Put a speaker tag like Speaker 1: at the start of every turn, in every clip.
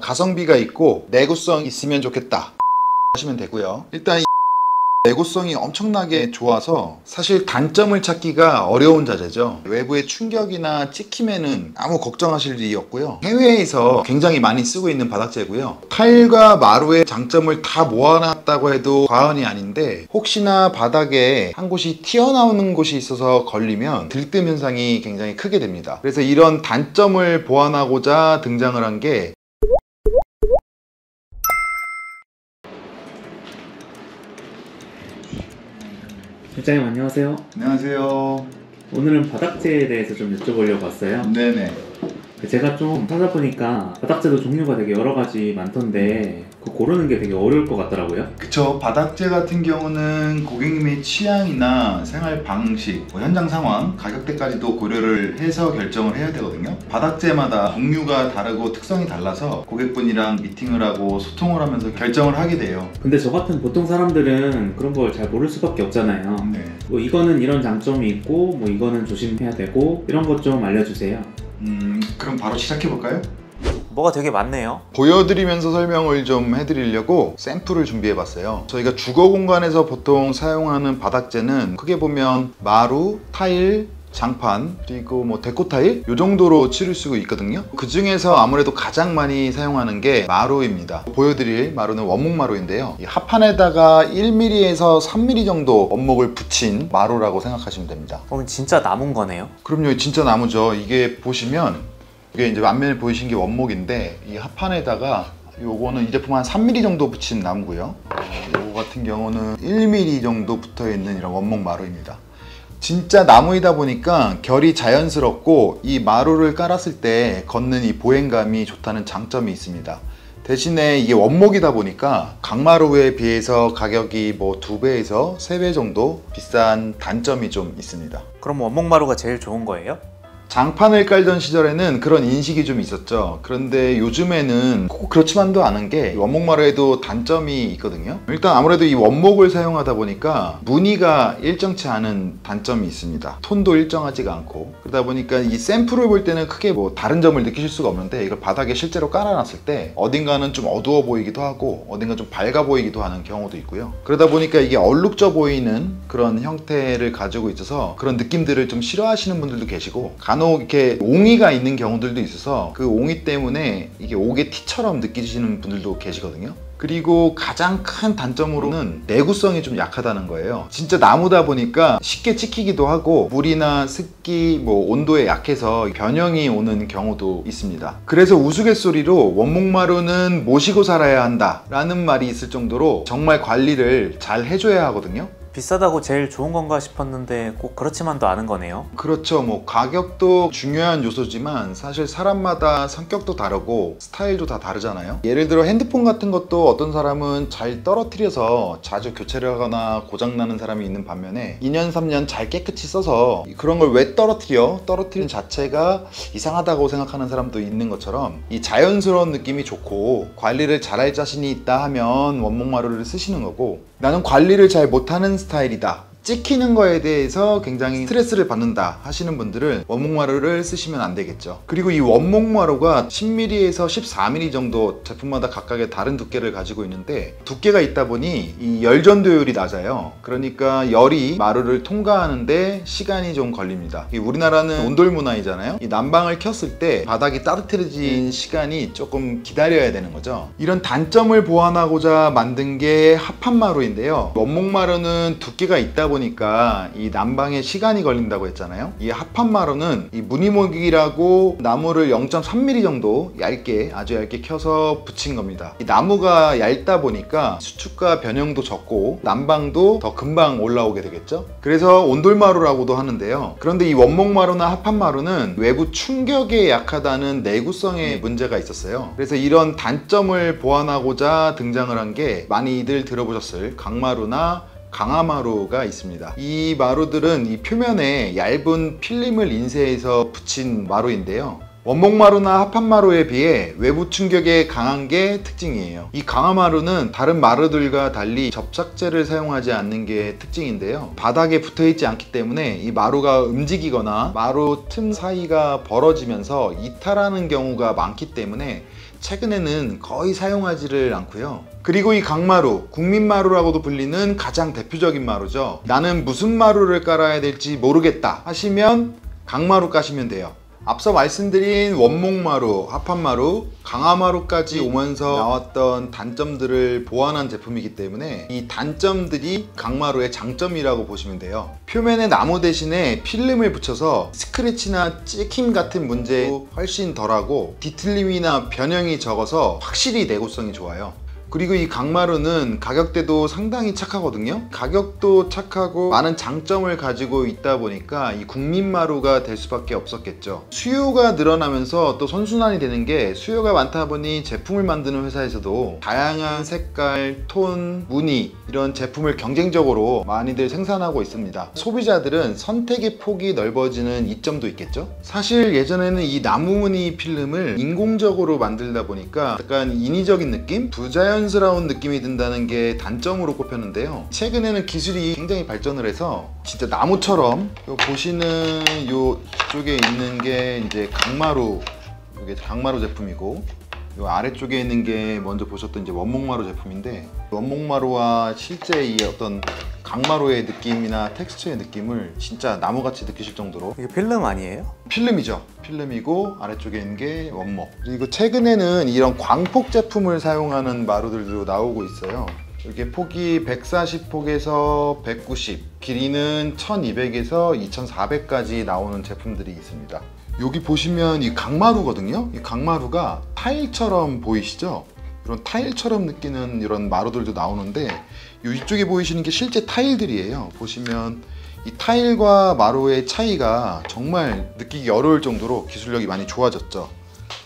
Speaker 1: 가성비가 있고 내구성 있으면 좋겠다 하시면 되고요. 일단 내구성이 엄청나게 좋아서 사실 단점을 찾기가 어려운 자재죠. 외부의 충격이나 찍힘에는 아무 걱정하실 일이 없고요. 해외에서 굉장히 많이 쓰고 있는 바닥재고요. 타일과 마루의 장점을 다 모아놨다고 해도 과언이 아닌데, 혹시나 바닥에 한 곳이 튀어나오는 곳이 있어서 걸리면 들뜸 현상이 굉장히 크게 됩니다. 그래서 이런 단점을 보완하고자 등장을 한 게
Speaker 2: 실장님 안녕하세요.
Speaker 1: 안녕하세요.
Speaker 2: 오늘은 바닥재에 대해서 좀 여쭤보려고 왔어요.
Speaker 1: 네네.
Speaker 2: 제가 좀 찾아보니까 바닥재도 종류가 되게 여러 가지 많던데 고르는 게 되게 어려울 것 같더라고요.
Speaker 1: 그쵸. 바닥재 같은 경우는 고객님의 취향이나 생활 방식, 현장 상황, 가격대까지도 고려를 해서 결정을 해야 되거든요. 바닥재마다 종류가 다르고 특성이 달라서 고객분이랑 미팅을 하고 소통을 하면서 결정을 하게 돼요.
Speaker 2: 근데 저 같은 보통 사람들은 그런 걸 잘 모를 수밖에 없잖아요.
Speaker 1: 네.
Speaker 2: 뭐 이거는 이런 장점이 있고 뭐 이거는 조심해야 되고 이런 것 좀 알려주세요.
Speaker 1: 그럼 바로 시작해 볼까요?
Speaker 2: 뭐가 되게 많네요.
Speaker 1: 보여드리면서 설명을 좀 해드리려고 샘플을 준비해 봤어요. 저희가 주거 공간에서 보통 사용하는 바닥재는 크게 보면 마루, 타일, 장판, 그리고 뭐 데코 타일 이 정도로 치를 수 있거든요. 그 중에서 아무래도 가장 많이 사용하는 게 마루입니다. 보여드릴 마루는 원목 마루인데요, 이 합판에다가 1mm에서 3mm 정도 원목을 붙인 마루라고 생각하시면 됩니다.
Speaker 2: 그럼 진짜 남은 거네요?
Speaker 1: 그럼요, 진짜 나무죠. 이게 보시면 이게 이제 앞면에 보이신 게 원목인데, 이 합판에다가 요거는 이 제품 한 3mm 정도 붙인 나무고요. 요거 같은 경우는 1mm 정도 붙어 있는 이런 원목 마루입니다. 진짜 나무이다 보니까 결이 자연스럽고 이 마루를 깔았을 때 걷는 이 보행감이 좋다는 장점이 있습니다. 대신에 이게 원목이다 보니까 강마루에 비해서 가격이 뭐 2배에서 3배 정도 비싼 단점이 좀 있습니다.
Speaker 2: 그럼 원목 마루가 제일 좋은 거예요?
Speaker 1: 장판을 깔던 시절에는 그런 인식이 좀 있었죠. 그런데 요즘에는 꼭 그렇지만도 않은 게 원목마루에도 단점이 있거든요. 일단 아무래도 이 원목을 사용하다 보니까 무늬가 일정치 않은 단점이 있습니다. 톤도 일정하지가 않고, 그러다 보니까 이 샘플을 볼 때는 크게 뭐 다른 점을 느끼실 수가 없는데, 이걸 바닥에 실제로 깔아놨을 때 어딘가는 좀 어두워 보이기도 하고 어딘가 좀 밝아 보이기도 하는 경우도 있고요. 그러다 보니까 이게 얼룩져 보이는 그런 형태를 가지고 있어서 그런 느낌들을 좀 싫어하시는 분들도 계시고, 간혹 이렇게 옹이가 있는 경우들도 있어서 그 옹이 때문에 이게 옥의 티처럼 느끼시는 분들도 계시거든요. 그리고 가장 큰 단점으로는 내구성이 좀 약하다는 거예요. 진짜 나무다 보니까 쉽게 찍히기도 하고 물이나 습기, 뭐 온도에 약해서 변형이 오는 경우도 있습니다. 그래서 우스갯소리로 원목마루는 모시고 살아야 한다 라는 말이 있을 정도로 정말 관리를 잘 해줘야 하거든요.
Speaker 2: 비싸다고 제일 좋은 건가 싶었는데 꼭 그렇지만도 않은 거네요.
Speaker 1: 그렇죠. 뭐 가격도 중요한 요소지만 사실 사람마다 성격도 다르고 스타일도 다 다르잖아요. 예를 들어 핸드폰 같은 것도 어떤 사람은 잘 떨어뜨려서 자주 교체를 하거나 고장나는 사람이 있는 반면에 2년 3년 잘 깨끗이 써서 그런 걸 왜 떨어뜨리는 자체가 이상하다고 생각하는 사람도 있는 것처럼, 이 자연스러운 느낌이 좋고 관리를 잘할 자신이 있다 하면 원목마루를 쓰시는 거고, 나는 관리를 잘 못하는 스타일이다, 찍히는 거에 대해서 굉장히 스트레스를 받는다 하시는 분들은 원목마루를 쓰시면 안 되겠죠. 그리고 이 원목마루가 10mm에서 14mm 정도 제품마다 각각의 다른 두께를 가지고 있는데, 두께가 있다 보니 이 열전도율이 낮아요. 그러니까 열이 마루를 통과하는데 시간이 좀 걸립니다. 우리나라는 온돌 문화이잖아요. 이 난방을 켰을 때 바닥이 따뜻해진 시간이 조금 기다려야 되는 거죠. 이런 단점을 보완하고자 만든 게 합판마루인데요, 원목마루는 두께가 있다 보니까 이 난방에 시간이 걸린다고 했잖아요. 이 합판마루는 이 무늬목이라고 나무를 0.3mm 정도 얇게, 아주 얇게 켜서 붙인 겁니다. 이 나무가 얇다 보니까 수축과 변형도 적고 난방도 더 금방 올라오게 되겠죠. 그래서 온돌마루라고도 하는데요. 그런데 이 원목마루나 합판마루는 외부 충격에 약하다는 내구성에 문제가 있었어요. 그래서 이런 단점을 보완하고자 등장을 한 게 많이들 들어보셨을 강마루나 강화마루가 있습니다. 이 마루들은 이 표면에 얇은 필름을 인쇄해서 붙인 마루인데요, 원목마루나 합판마루에 비해 외부 충격에 강한 게 특징이에요. 이 강화마루는 다른 마루들과 달리 접착제를 사용하지 않는 게 특징인데요, 바닥에 붙어 있지 않기 때문에 이 마루가 움직이거나 마루 틈 사이가 벌어지면서 이탈하는 경우가 많기 때문에 최근에는 거의 사용하지를 않고요. 그리고 이 강마루, 국민마루라고도 불리는 가장 대표적인 마루죠. 나는 무슨 마루를 깔아야 될지 모르겠다 하시면 강마루 까시면 돼요. 앞서 말씀드린 원목마루, 합판마루, 강화마루까지 오면서 나왔던 단점들을 보완한 제품이기 때문에 이 단점들이 강마루의 장점이라고 보시면 돼요. 표면에 나무 대신에 필름을 붙여서 스크래치나 찍힘 같은 문제도 훨씬 덜하고 뒤틀림이나 변형이 적어서 확실히 내구성이 좋아요. 그리고 이 강마루는 가격대도 상당히 착하거든요. 가격도 착하고 많은 장점을 가지고 있다 보니까 이 국민마루가 될 수밖에 없었겠죠. 수요가 늘어나면서 또 선순환이 되는 게 수요가 많다 보니 제품을 만드는 회사에서도 다양한 색깔, 톤, 무늬 이런 제품을 경쟁적으로 많이들 생산하고 있습니다. 소비자들은 선택의 폭이 넓어지는 이점도 있겠죠. 사실 예전에는 이 나무 무늬 필름을 인공적으로 만들다 보니까 약간 인위적인 느낌? 부자연스러운 느낌이 든다는 게 단점으로 꼽혔는데요. 최근에는 기술이 굉장히 발전을 해서 진짜 나무처럼 보시는 이쪽에 있는 게 이제 강마루, 이게 강마루 제품이고 이 아래쪽에 있는 게 먼저 보셨던 이제 원목마루 제품인데 원목마루와 실제 이 어떤 강마루의 느낌이나 텍스처의 느낌을 진짜 나무같이 느끼실 정도로.
Speaker 3: 이게 필름 아니에요?
Speaker 1: 필름이죠. 필름이고 아래쪽에 있는 게 원목. 그리고 최근에는 이런 광폭 제품을 사용하는 마루들도 나오고 있어요. 이게 폭이 140폭에서 190, 길이는 1200에서 2400까지 나오는 제품들이 있습니다. 여기 보시면 이 강마루거든요. 이 강마루가 타일처럼 보이시죠? 이런 타일처럼 느끼는 이런 마루들도 나오는데 이쪽에 보이시는 게 실제 타일들이에요. 보시면 이 타일과 마루의 차이가 정말 느끼기 어려울 정도로 기술력이 많이 좋아졌죠.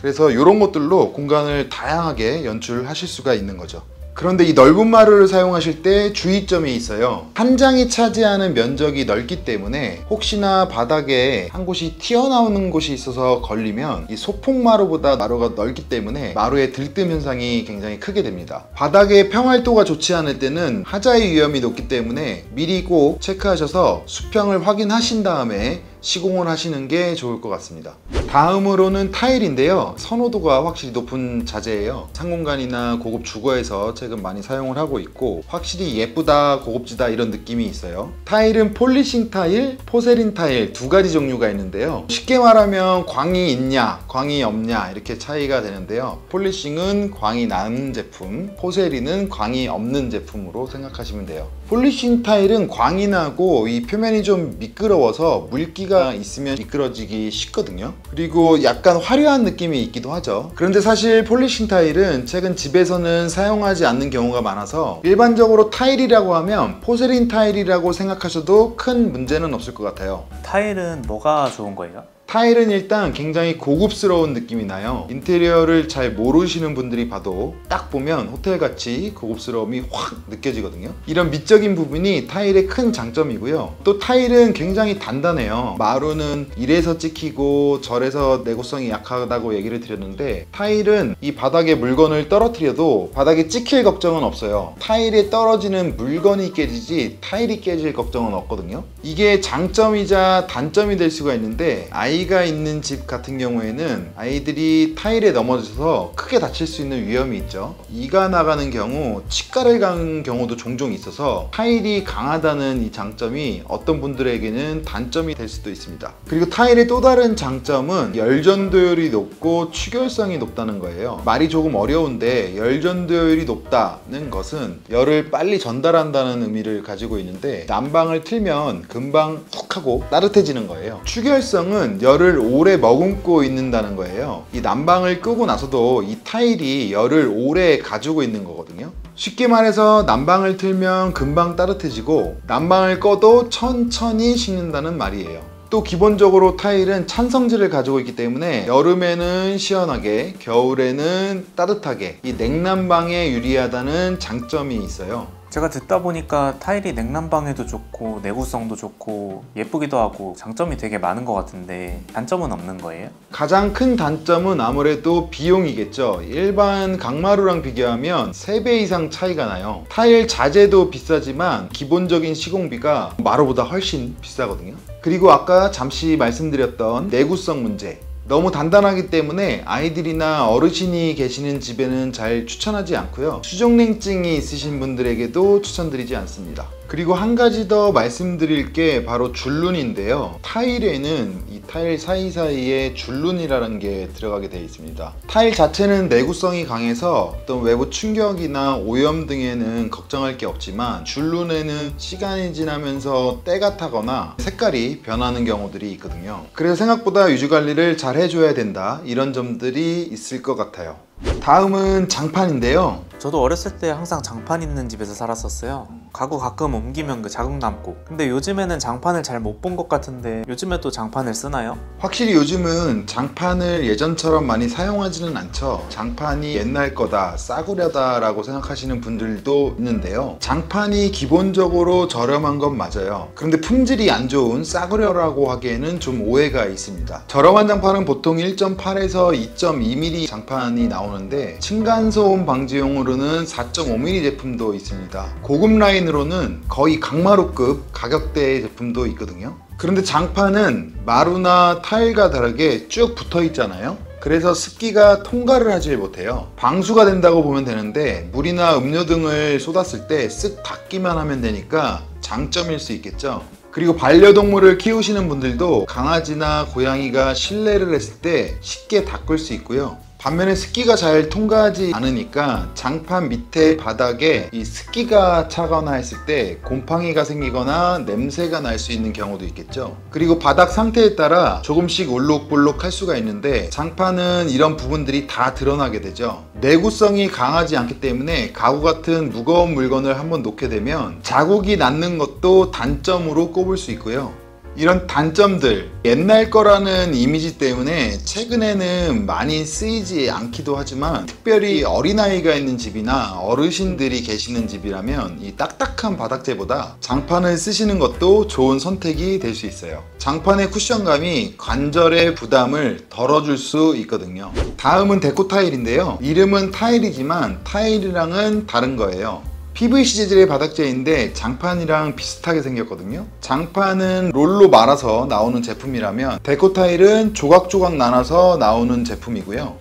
Speaker 1: 그래서 이런 것들로 공간을 다양하게 연출하실 수가 있는 거죠. 그런데 이 넓은 마루를 사용하실 때 주의점이 있어요. 한 장이 차지하는 면적이 넓기 때문에 혹시나 바닥에 한 곳이 튀어나오는 곳이 있어서 걸리면 이 소폭마루보다 마루가 넓기 때문에 마루의 들뜸 현상이 굉장히 크게 됩니다. 바닥의 평활도가 좋지 않을 때는 하자의 위험이 높기 때문에 미리 꼭 체크하셔서 수평을 확인하신 다음에 시공을 하시는 게 좋을 것 같습니다. 다음으로는 타일인데요. 선호도가 확실히 높은 자재예요. 상공간이나 고급 주거에서 최근 많이 사용을 하고 있고 확실히 예쁘다, 고급지다 이런 느낌이 있어요. 타일은 폴리싱 타일, 포세린 타일 두 가지 종류가 있는데요. 쉽게 말하면 광이 있냐, 광이 없냐 이렇게 차이가 되는데요. 폴리싱은 광이 나는 제품, 포세린은 광이 없는 제품으로 생각하시면 돼요. 폴리싱 타일은 광이 나고 이 표면이 좀 미끄러워서 물기가 있으면 미끄러지기 쉽거든요. 그리고 약간 화려한 느낌이 있기도 하죠. 그런데 사실 폴리싱 타일은 최근 집에서는 사용하지 않는 경우가 많아서 일반적으로 타일이라고 하면 포세린 타일이라고 생각하셔도 큰 문제는 없을 것 같아요.
Speaker 3: 타일은 뭐가 좋은 거예요?
Speaker 1: 타일은 일단 굉장히 고급스러운 느낌이 나요. 인테리어를 잘 모르시는 분들이 봐도 딱 보면 호텔같이 고급스러움이 확 느껴지거든요. 이런 미적인 부분이 타일의 큰 장점이고요. 또 타일은 굉장히 단단해요. 마루는 이래서 찍히고 저래서 내구성이 약하다고 얘기를 드렸는데 타일은 이 바닥에 물건을 떨어뜨려도 바닥에 찍힐 걱정은 없어요. 타일에 떨어지는 물건이 깨지지 타일이 깨질 걱정은 없거든요. 이게 장점이자 단점이 될 수가 있는데 아이가 있는 집 같은 경우에는 아이들이 타일에 넘어져서 크게 다칠 수 있는 위험이 있죠. 이가 나가는 경우 치과를 가는 경우도 종종 있어서 타일이 강하다는 이 장점이 어떤 분들에게는 단점이 될 수도 있습니다. 그리고 타일의 또 다른 장점은 열전도율이 높고 추결성이 높다는 거예요. 말이 조금 어려운데 열전도율이 높다는 것은 열을 빨리 전달한다는 의미를 가지고 있는데 난방을 틀면 금방 훅 하고 따뜻해지는 거예요. 추결성은 열을 오래 머금고 있는다는 거예요. 이 난방을 끄고 나서도 이 타일이 열을 오래 가지고 있는 거거든요. 쉽게 말해서 난방을 틀면 금방 따뜻해지고 난방을 꺼도 천천히 식는다는 말이에요. 또 기본적으로 타일은 찬성질을 가지고 있기 때문에 여름에는 시원하게 겨울에는 따뜻하게 이 냉난방에 유리하다는 장점이 있어요.
Speaker 3: 제가 듣다 보니까 타일이 냉난방에도 좋고 내구성도 좋고 예쁘기도 하고 장점이 되게 많은 것 같은데 단점은 없는 거예요?
Speaker 1: 가장 큰 단점은 아무래도 비용이겠죠. 일반 강마루랑 비교하면 3배 이상 차이가 나요. 타일 자재도 비싸지만 기본적인 시공비가 마루보다 훨씬 비싸거든요. 그리고 아까 잠시 말씀드렸던 내구성 문제, 너무 단단하기 때문에 아이들이나 어르신이 계시는 집에는 잘 추천하지 않고요. 수족냉증이 있으신 분들에게도 추천드리지 않습니다. 그리고 한 가지 더 말씀드릴 게 바로 줄눈인데요. 타일에는 이 타일 사이사이에 줄눈이라는 게 들어가게 되어 있습니다. 타일 자체는 내구성이 강해서 어떤 외부 충격이나 오염 등에는 걱정할 게 없지만 줄눈에는 시간이 지나면서 때가 타거나 색깔이 변하는 경우들이 있거든요. 그래서 생각보다 유지 관리를 잘 해줘야 된다, 이런 점들이 있을 것 같아요. 다음은 장판인데요.
Speaker 3: 저도 어렸을 때 항상 장판 있는 집에서 살았었어요. 가구 가끔 옮기면 그 자국 남고. 근데 요즘에는 장판을 잘 못 본 것 같은데 요즘에도 장판을 쓰나요?
Speaker 1: 확실히 요즘은 장판을 예전처럼 많이 사용하지는 않죠. 장판이 옛날 거다, 싸구려다 라고 생각하시는 분들도 있는데요. 장판이 기본적으로 저렴한 건 맞아요. 그런데 품질이 안 좋은 싸구려라고 하기에는 좀 오해가 있습니다. 저렴한 장판은 보통 1.8에서 2.2mm 장판이 나오는데 층간소음 방지용으로는 4.5mm 제품도 있습니다. 고급 라인으로는 거의 강마루급 가격대의 제품도 있거든요. 그런데 장판은 마루나 타일과 다르게 쭉 붙어 있잖아요. 그래서 습기가 통과를 하질 못해요. 방수가 된다고 보면 되는데 물이나 음료 등을 쏟았을 때 쓱 닦기만 하면 되니까 장점일 수 있겠죠. 그리고 반려동물을 키우시는 분들도 강아지나 고양이가 실내를 했을 때 쉽게 닦을 수 있고요. 반면에 습기가 잘 통과하지 않으니까 장판 밑에 바닥에 이 습기가 차거나 했을 때 곰팡이가 생기거나 냄새가 날 수 있는 경우도 있겠죠. 그리고 바닥 상태에 따라 조금씩 울룩불룩 할 수가 있는데 장판은 이런 부분들이 다 드러나게 되죠. 내구성이 강하지 않기 때문에 가구 같은 무거운 물건을 한번 놓게 되면 자국이 남는 것도 단점으로 꼽을 수 있고요. 이런 단점들, 옛날 거라는 이미지 때문에 최근에는 많이 쓰이지 않기도 하지만 특별히 어린아이가 있는 집이나 어르신들이 계시는 집이라면 이 딱딱한 바닥재보다 장판을 쓰시는 것도 좋은 선택이 될 수 있어요. 장판의 쿠션감이 관절의 부담을 덜어줄 수 있거든요. 다음은 데코 타일인데요. 이름은 타일이지만 타일이랑은 다른 거예요. PVC 재질의 바닥재인데 장판이랑 비슷하게 생겼거든요. 장판은 롤로 말아서 나오는 제품이라면 데코 타일은 조각조각 나눠서 나오는 제품이고요.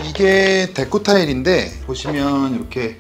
Speaker 1: 이게 데코 타일인데 보시면 이렇게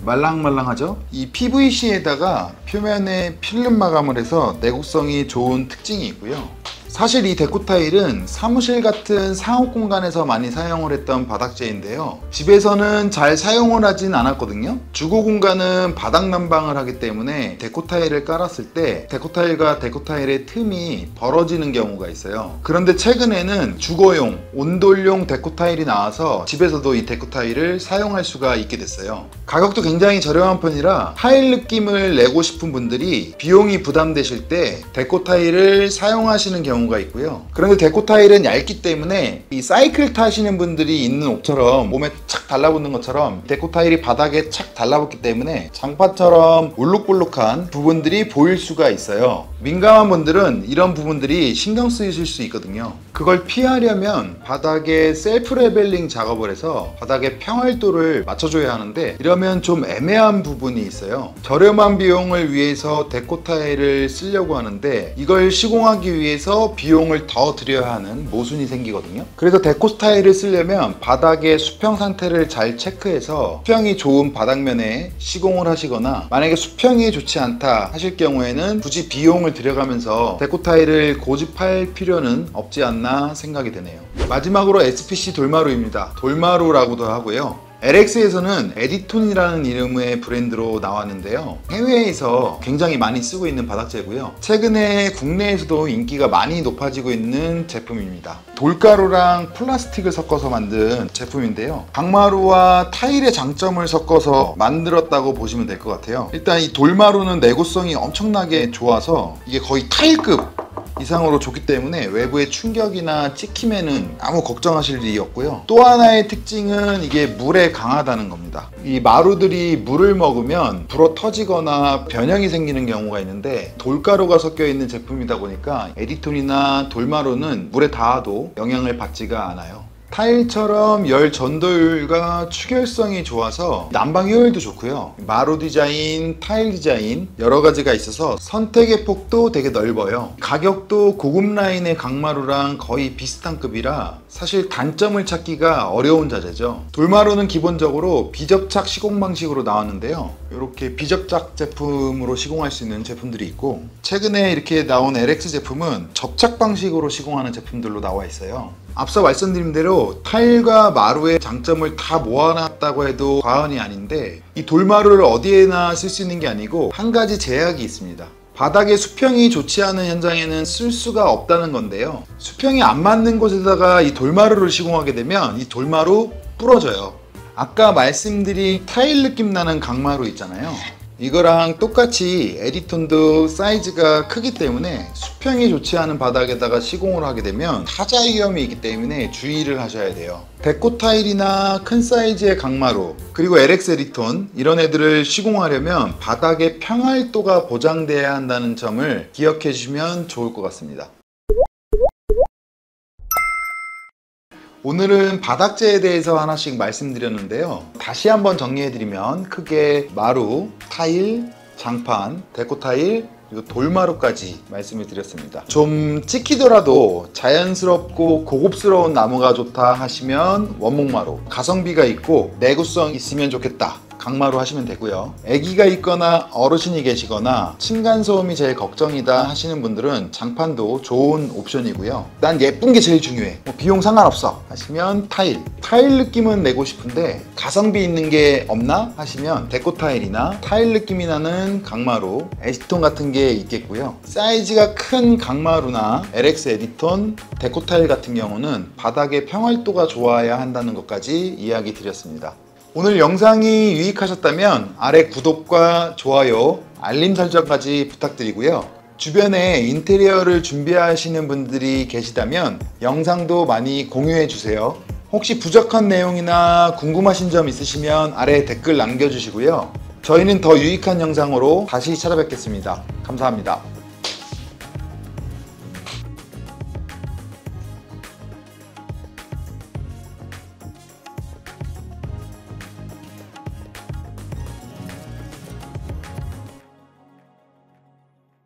Speaker 1: 말랑말랑하죠? 이 PVC에다가 표면에 필름 마감을 해서 내구성이 좋은 특징이 있고요. 사실 이 데코 타일은 사무실 같은 상업 공간에서 많이 사용을 했던 바닥재인데요. 집에서는 잘 사용을 하진 않았거든요. 주거 공간은 바닥 난방을 하기 때문에 데코 타일을 깔았을 때 데코 타일과 데코 타일의 틈이 벌어지는 경우가 있어요. 그런데 최근에는 주거용, 온돌용 데코 타일이 나와서 집에서도 이 데코 타일을 사용할 수가 있게 됐어요. 가격도 굉장히 저렴한 편이라 타일 느낌을 내고 싶은 분들이 비용이 부담되실 때 데코 타일을 사용하시는 경우가 있고요. 그런데 데코 타일은 얇기 때문에 이 사이클 타시는 분들이 있는 옷처럼 몸에 착 달라붙는 것처럼 데코 타일이 바닥에 착 달라붙기 때문에 장판처럼 울룩불룩한 부분들이 보일 수가 있어요. 민감한 분들은 이런 부분들이 신경 쓰이실 수 있거든요. 그걸 피하려면 바닥에 셀프 레벨링 작업을 해서 바닥의 평활도를 맞춰줘야 하는데 이러면 좀 애매한 부분이 있어요. 저렴한 비용을 위해서 데코 타일을 쓰려고 하는데 이걸 시공하기 위해서 비용을 더 들여야 하는 모순이 생기거든요. 그래서 데코 스타일을 쓰려면 바닥의 수평 상태를 잘 체크해서 수평이 좋은 바닥면에 시공을 하시거나 만약에 수평이 좋지 않다 하실 경우에는 굳이 비용을 들여가면서 데코 타일을 고집할 필요는 없지 않나 생각이 되네요. 마지막으로 SPC 돌마루입니다. 돌마루라고도 하고요. LX에서는 에디톤이라는 이름의 브랜드로 나왔는데요. 해외에서 굉장히 많이 쓰고 있는 바닥재고요. 최근에 국내에서도 인기가 많이 높아지고 있는 제품입니다. 돌가루랑 플라스틱을 섞어서 만든 제품인데요. 강마루와 타일의 장점을 섞어서 만들었다고 보시면 될 것 같아요. 일단 이 돌마루는 내구성이 엄청나게 좋아서 이게 거의 타일급 이상으로 좋기 때문에 외부의 충격이나 찍힘에는 아무 걱정하실 일이 없고요. 또 하나의 특징은 이게 물에 강하다는 겁니다. 이 마루들이 물을 먹으면 불어 터지거나 변형이 생기는 경우가 있는데 돌가루가 섞여 있는 제품이다 보니까 에디톤이나 돌마루는 물에 닿아도 영향을 받지가 않아요. 타일처럼 열 전도율과 추결성이 좋아서 난방 효율도 좋고요. 마루 디자인, 타일 디자인 여러 가지가 있어서 선택의 폭도 되게 넓어요. 가격도 고급 라인의 강마루랑 거의 비슷한 급이라 사실 단점을 찾기가 어려운 자재죠. 돌마루는 기본적으로 비접착 시공 방식으로 나왔는데요. 이렇게 비접착 제품으로 시공할 수 있는 제품들이 있고, 최근에 이렇게 나온 LX 제품은 접착 방식으로 시공하는 제품들로 나와 있어요. 앞서 말씀드린 대로 타일과 마루의 장점을 다 모아놨다고 해도 과언이 아닌데, 이 돌마루를 어디에나 쓸 수 있는 게 아니고 한 가지 제약이 있습니다. 바닥에 수평이 좋지 않은 현장에는 쓸 수가 없다는 건데요. 수평이 안 맞는 곳에다가 이 돌마루를 시공하게 되면 이 돌마루 부러져요. 아까 말씀드린 타일 느낌 나는 강마루 있잖아요. 이거랑 똑같이 에디톤도 사이즈가 크기 때문에 수평이 좋지 않은 바닥에다가 시공을 하게 되면 타자 위험이 있기 때문에 주의를 하셔야 돼요. 데코 타일이나 큰 사이즈의 강마루, 그리고 LX 에디톤 이런 애들을 시공하려면 바닥의 평활도가 보장돼야 한다는 점을 기억해 주시면 좋을 것 같습니다. 오늘은 바닥재에 대해서 하나씩 말씀드렸는데요. 다시 한번 정리해드리면 크게 마루, 타일, 장판, 데코 타일, 그리고 돌마루까지 말씀을 드렸습니다. 좀 찍히더라도 자연스럽고 고급스러운 나무가 좋다 하시면 원목마루, 가성비가 있고 내구성 있으면 좋겠다, 강마루 하시면 되고요. 아기가 있거나 어르신이 계시거나 층간소음이 제일 걱정이다 하시는 분들은 장판도 좋은 옵션이고요. 난 예쁜 게 제일 중요해, 비용 상관없어 하시면 타일 느낌은 내고 싶은데 가성비 있는 게 없나 하시면 데코 타일이나 타일 느낌이 나는 강마루, 에디톤 같은 게 있겠고요. 사이즈가 큰 강마루나 LX 에디톤, 데코 타일 같은 경우는 바닥의 평활도가 좋아야 한다는 것까지 이야기 드렸습니다. 오늘 영상이 유익하셨다면 아래 구독과 좋아요, 알림 설정까지 부탁드리고요. 주변에 인테리어를 준비하시는 분들이 계시다면 영상도 많이 공유해 주세요. 혹시 부족한 내용이나 궁금하신 점 있으시면 아래 댓글 남겨주시고요. 저희는 더 유익한 영상으로 다시 찾아뵙겠습니다. 감사합니다.